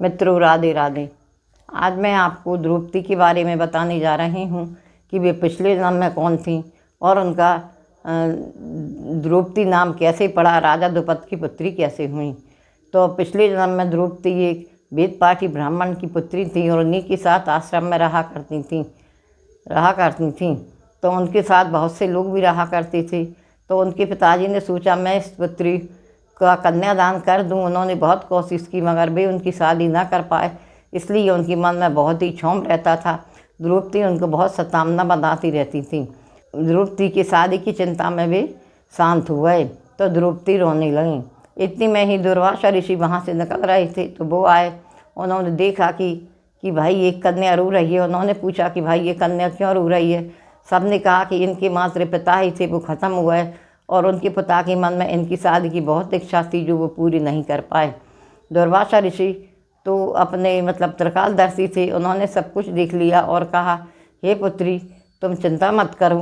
मित्रों, राधे राधे। आज मैं आपको द्रौपदी के बारे में बताने जा रही हूँ कि वे पिछले जन्म में कौन थी और उनका द्रौपदी नाम कैसे पड़ा, राजा द्रुपद की पुत्री कैसे हुई। तो पिछले जन्म में द्रौपदी एक वेद पाठी ब्राह्मण की पुत्री थी और उन्हीं के साथ आश्रम में रहा करती थी। तो उनके साथ बहुत से लोग भी रहा करते थे। तो उनके पिताजी ने सोचा मैं इस पुत्री का कन्यादान कर दूं। उन्होंने बहुत कोशिश की मगर वे उनकी शादी ना कर पाए, इसलिए उनके मन में बहुत ही क्षोभ रहता था। द्रौपदी उनको बहुत सतावना बनाती रहती थी। द्रौपदी की शादी की चिंता में वे शांत हो गए तो द्रौपदी रोने लगी। इतनी में ही दुर्वासा ऋषि वहाँ से निकल रहे थे तो वो आए। उन्होंने देखा कि भाई एक कन्या रो रही है। उन्होंने पूछा कि भाई ये कन्या क्यों रो रही है। सबने कहा कि इनके मात्र पिता ही थे, वो ख़त्म हुए और उनके पिता के मन में इनकी शादी की बहुत इच्छा थी जो वो पूरी नहीं कर पाए। दुर्वासा ऋषि तो अपने त्रिकालदर्शी थे। उन्होंने सब कुछ देख लिया और कहा, हे पुत्री तुम चिंता मत करो,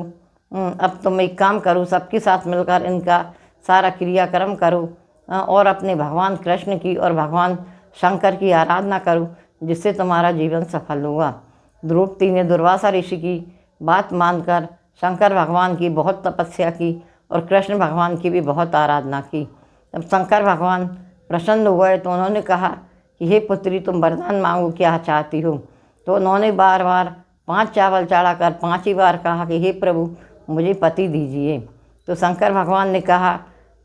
अब तुम एक काम करो, सबके साथ मिलकर इनका सारा क्रियाक्रम करो और अपने भगवान कृष्ण की और भगवान शंकर की आराधना करो, जिससे तुम्हारा जीवन सफल होगा। द्रौपदी ने दुर्वासा ऋषि की बात मानकर शंकर भगवान की बहुत तपस्या की और कृष्ण भगवान की भी बहुत आराधना की। जब शंकर भगवान प्रसन्न हो गए तो उन्होंने कहा कि हे पुत्री तुम वरदान मांगो, क्या चाहती हो। तो उन्होंने बार बार 5 चावल चढ़ाकर 5 ही बार कहा कि हे प्रभु मुझे पति दीजिए। तो शंकर भगवान ने कहा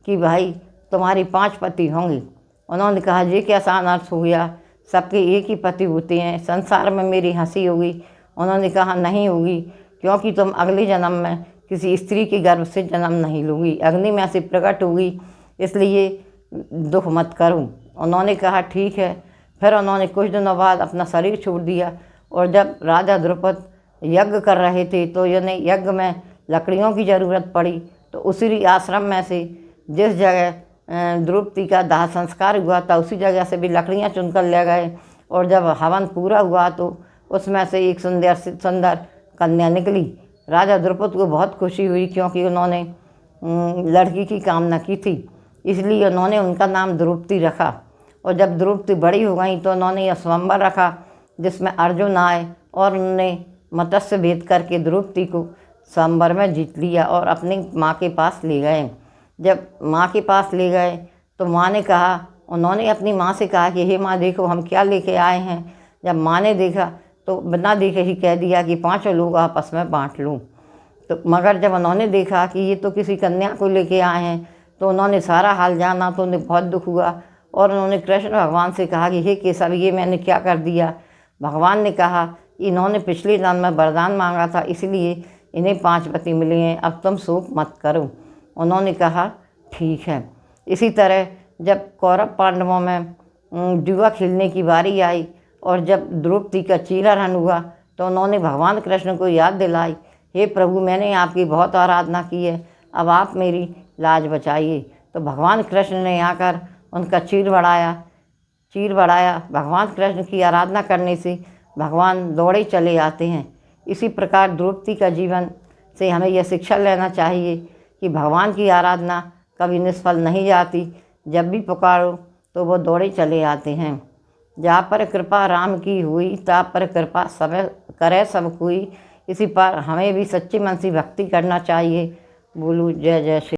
कि भाई तुम्हारी 5 पति होंगे। उन्होंने कहा ये कैसा अनर्थ हो गया, सबके एक ही पति होते हैं, संसार में मेरी हंसी होगी। उन्होंने कहा नहीं होगी, क्योंकि तुम अगले जन्म में किसी स्त्री के गर्भ से जन्म नहीं लोगी, अग्नि में से प्रकट होगी, इसलिए दुख मत करो। उन्होंने कहा ठीक है। फिर उन्होंने कुछ दिनों बाद अपना शरीर छोड़ दिया और जब राजा द्रुपद यज्ञ कर रहे थे तो उन्हें यज्ञ में लकड़ियों की ज़रूरत पड़ी। तो उसी आश्रम में से जिस जगह द्रौपदी का दाह संस्कार हुआ था उसी जगह से भी लकड़ियाँ चुनकर ले गए और जब हवन पूरा हुआ तो उसमें से एक सुंदर कन्या निकली। राजा द्रुपद को बहुत खुशी हुई क्योंकि उन्होंने लड़की की कामना की थी, इसलिए उन्होंने उनका नाम द्रौपदी रखा। और जब द्रौपदी बड़ी हो गई तो उन्होंने यह स्वयंवर रखा जिसमें अर्जुन आए और उन्होंने मत्स्य भेद करके द्रौपदी को स्वयंवर में जीत लिया और अपनी माँ के पास ले गए। जब माँ के पास ले गए तो माँ ने कहा, उन्होंने अपनी माँ से कहा कि हे माँ देखो हम क्या लेके आए हैं। जब माँ ने देखा तो बिना देखे ही कह दिया कि 5 लोग आपस में बांट लो। तो मगर जब उन्होंने देखा कि ये तो किसी कन्या को लेके आए हैं तो उन्होंने सारा हाल जाना तो उन्हें बहुत दुख हुआ और उन्होंने कृष्ण भगवान से कहा कि हे केशव ये मैंने क्या कर दिया। भगवान ने कहा इन्होंने पिछले जन्म में वरदान मांगा था, इसलिए इन्हें 5 पति मिले हैं, अब तुम शोक मत करो। उन्होंने कहा ठीक है। इसी तरह जब कौरव पांडवों में जुआ खेलने की बारी आई और जब द्रौपदी का चीरहरण हुआ तो उन्होंने भगवान कृष्ण को याद दिलाई, हे प्रभु मैंने आपकी बहुत आराधना की है, अब आप मेरी लाज बचाइए। तो भगवान कृष्ण ने आकर उनका चीर बढ़ाया। भगवान कृष्ण की आराधना करने से भगवान दौड़े चले आते हैं। इसी प्रकार द्रौपदी का जीवन से हमें यह शिक्षा लेना चाहिए कि भगवान की आराधना कभी निष्फल नहीं जाती, जब भी पुकारो तो वो दौड़े चले आते हैं। जहाँ पर कृपा राम की हुई तहाँ पर कृपा सब करे सब कोई। इसी पर हमें भी सच्चे मन से भक्ति करना चाहिए। बोलो जय जय श्री।